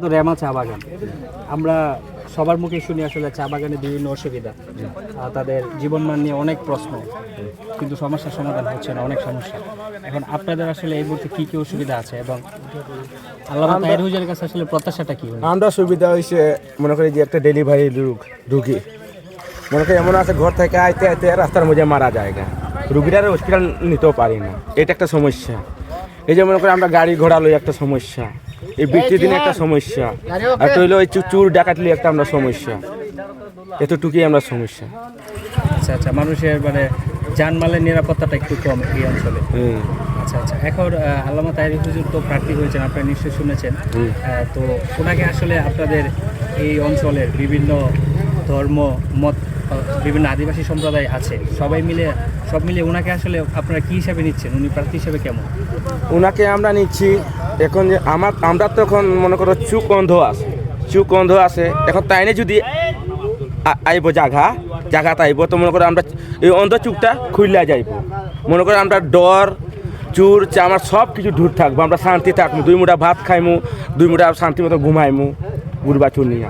তো রেমা চা বাগান আমরা সবার মুখে শুনি আসলে চা বাগানে বিভিন্ন অসুবিধা, তাদের জীবনমান নিয়ে অনেক প্রশ্ন, কিন্তু সমস্যার সমাধান হচ্ছে না, অনেক সমস্যা। এখন আপনাদের আসলে এই মুহূর্তে কী কী অসুবিধা আছে এবং আল্লামা তাহের হুজুরের কাছে আসলে প্রত্যাশাটা কী? আমরা সুবিধা হয়েছে মনে করি যে একটা ডেলিভারি রুগী মনে করি এমন আছে ঘর থেকে আইতে আইতে রাস্তার মধ্যে মারা যায়, রুগীটার হসপিটাল নিতেও পারি না, এটা একটা সমস্যা। এই যে মনে করি আমরা গাড়ি ঘোড়া লই একটা সমস্যা, এই বৃষ্টির দিনে একটা সমস্যা, আর তো হইলো ওই চুর ডাকাতলি একটা আমরা সমস্যা, এতটুকুই আমরা সমস্যা। আচ্ছা আচ্ছা, মানুষের মানে জানমালের নিরাপত্তাটা একটু কম এই অঞ্চলে। আচ্ছা আচ্ছা, এখন আল্লামা তাহের হুজুর তো প্রার্থী হয়েছেন, আপনারা নিশ্চয়ই শুনেছেন। তো ওনাকে আসলে আপনাদের এই অঞ্চলের বিভিন্ন ধর্ম মত, বিভিন্ন আদিবাসী সম্প্রদায় আছে, সব মিলে ওনাকে আসলে আপনারা কী হিসাবে নিচ্ছেন? উনি প্রার্থী হিসাবে কেমন? ওনাকে আমরা নিচ্ছি এখন যে আমরা তো এখন মনে করো চুক অন্ধ আছে এখন তাইনে যদি আইব জায়গাতে আইব তো মনে করো আমরা এই অন্ধ চুকটা খুললে যাইব, মনে করো আমরা ডর চুর আমার সব কিছু দূর থাকবো, আমরা শান্তি থাকবো, 2 মুঠা ভাত খাইমু, 2 মুঠা শান্তি মতো ঘুমাইমু গুড়বা চুনিয়া,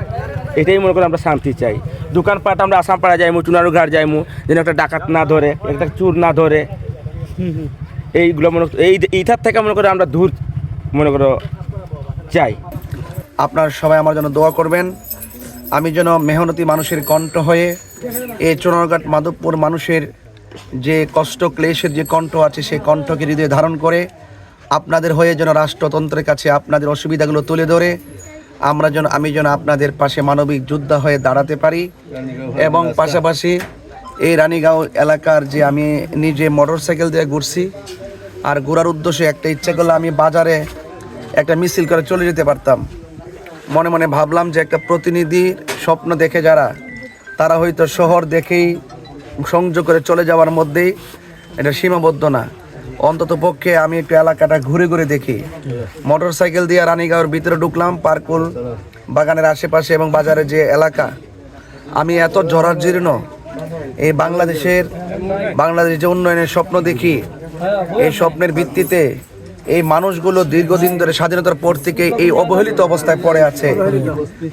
এটাই মনে করো আমরা শান্তি চাই। দোকানপাট আমরা আসাম পাড়া যাইমু, চুনারু ঘাট যাইমু, যেন একটা ডাকাত না ধরে, একটা চুর না ধরে, এইগুলো মনে এইটার থেকে মনে করো আমরা দূর মনে করো চাই। আপনার সবাই আমার জন্য দোয়া করবেন, আমি যেন মেহনতি মানুষের কণ্ঠ হয়ে এই চুনারঘাট মাধবপুর মানুষের যে কষ্ট ক্লেশের যে কণ্ঠ আছে সেই কণ্ঠকে হৃদয়ে ধারণ করে আপনাদের হয়ে যেন রাষ্ট্রতন্ত্রের কাছে আপনাদের অসুবিধাগুলো তুলে ধরে আমি যেন আপনাদের পাশে মানবিক যোদ্ধা হয়ে দাঁড়াতে পারি। এবং পাশাপাশি এই রানীগাঁও এলাকার যে আমি নিজে মোটরসাইকেল দিয়ে ঘুরছি, আর ঘোরার উদ্দেশ্যে একটা ইচ্ছা করলে আমি বাজারে একটা মিছিল করে চলে যেতে পারতাম। মনে মনে ভাবলাম যে একটা প্রতিনিধির স্বপ্ন দেখে তারা হয়তো শহর দেখেই সংযোগ করে চলে যাওয়ার মধ্যেই এটা সীমাবদ্ধ না, অন্তত পক্ষে আমি একটু এলাকাটা ঘুরে ঘুরে দেখি। মোটরসাইকেল দিয়ে রানীগাঁওয়ের ভিতরে ঢুকলাম, পার্কুল বাগানের আশেপাশে এবং বাজারে যে এলাকা, আমি এত জরাজীর্ণ এই বাংলাদেশ যে উন্নয়নের স্বপ্ন দেখি, এই স্বপ্নের ভিত্তিতে এই মানুষগুলো দীর্ঘদিন ধরে স্বাধীনতার পর থেকে এই অবহেলিত অবস্থায় পড়ে আছে,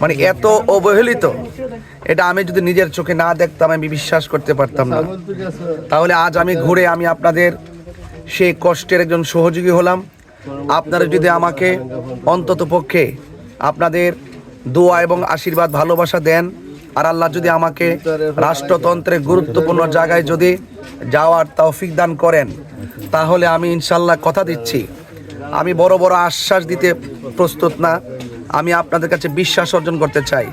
মানে এত অবহেলিত, এটা আমি যদি নিজের চোখে না দেখতাম আমি বিশ্বাস করতে পারতাম না। তাহলে আজ আমি ঘুরে আমি আপনাদের সেই কষ্টের একজন সহযোগী হলাম। আপনারা যদি আমাকে অন্তত পক্ষে আপনাদের দোয়া এবং আশীর্বাদ ভালোবাসা দেন, আর আল্লাহ যদি আমাকে রাষ্ট্রতন্ত্রের গুরুত্বপূর্ণ জায়গায় যদি যাওয়ার তৌফিক দান করেন, তাহলে আমি ইনশাল্লাহ কথা দিচ্ছি, আমি বড় বড় আশ্বাস দিতে প্রস্তুত না, আমি আপনাদের কাছে বিশ্বাস অর্জন করতে চাই।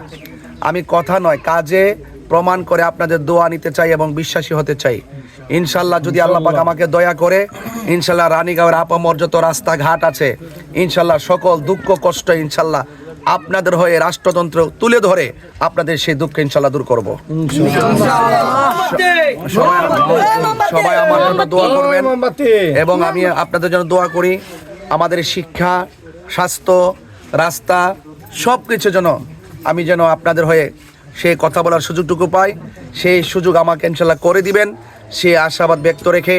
আমি কথা নয় কাজে প্রমাণ করে আপনাদের দোয়া নিতে চাই এবং বিশ্বাসী হতে চাই। ইনশাল্লাহ যদি আল্লাহ পাক আমাকে দয়া করে, ইনশাল্লাহ রানীগাঁওয়ের আপামর যত রাস্তাঘাট আছে, ইনশাল্লাহ সকল দুঃখ কষ্ট ইনশাল্লাহ আপনাদের হয়ে রাষ্ট্রতন্ত্র তুলে ধরে আপনাদের সেই দুঃখ ইনশাল্লাহ দূর করব। সবাই আমার জন্য দোয়া করবেন এবং আমি আপনাদের জন্য দোয়া করি, আমাদের শিক্ষা, স্বাস্থ্য, রাস্তা সব কিছু যেন আমি যেন আপনাদের হয়ে সেই কথা বলার সুযোগটুকু পাই, সেই সুযোগ আমাকে ইনশাল্লাহ করে দিবেন, সে আশাবাদ ব্যক্ত রেখে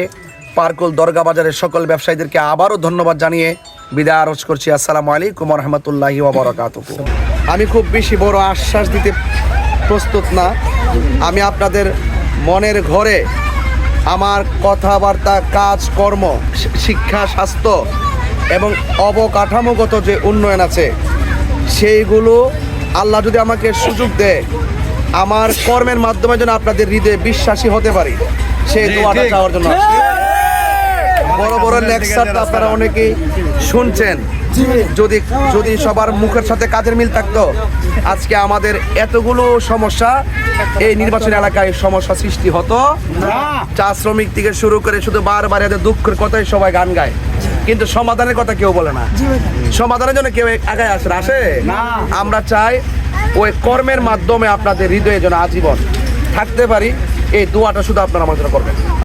পার্কুল দরগা বাজারের সকল ব্যবসায়ীদেরকে আবারও ধন্যবাদ জানিয়ে বিদায় আরজ করছি। আসসালামু আলাইকুম ওয়া রাহমাতুল্লাহি ওয়া বারাকাতুহু। আমি খুব বেশি বড় আশ্বাস দিতে প্রস্তুত না, আমি আপনাদের মনের ঘরে আমার কথাবার্তা, কাজ কর্ম, শিক্ষা, স্বাস্থ্য এবং অবকাঠামোগত যে উন্নয়ন আছে সেইগুলো আল্লাহ যদি আমাকে সুযোগ দেয়, আমার কর্মের মাধ্যমে যেন আপনাদের হৃদয়ে বিশ্বাসী হতে পারি, সেই দোয়াটা চাওয়ার জন্য। বড় বড় লেকচারটা আপনারা অনেকেই শুনছেন, যদি সবার মুখের সাথে কাজের মিল থাকতো, আজকে আমাদের এতগুলো সমস্যা এই নির্বাচন এলাকায় সমস্যা সৃষ্টি হতো। চা শ্রমিক থেকে শুরু করে শুধু বারবার এদের দুঃখের কথাই সবাই গান গায়, কিন্তু সমাধানের কথা কেউ বলে না। সমাধানের জন্য কেউ আগে আসে না। আমরা চাই ওই কর্মের মাধ্যমে আপনাদের হৃদয়ে যেন আজীবন থাকতে পারি, এই দোয়াটা শুধু আপনারা আমার জন্য করবেন।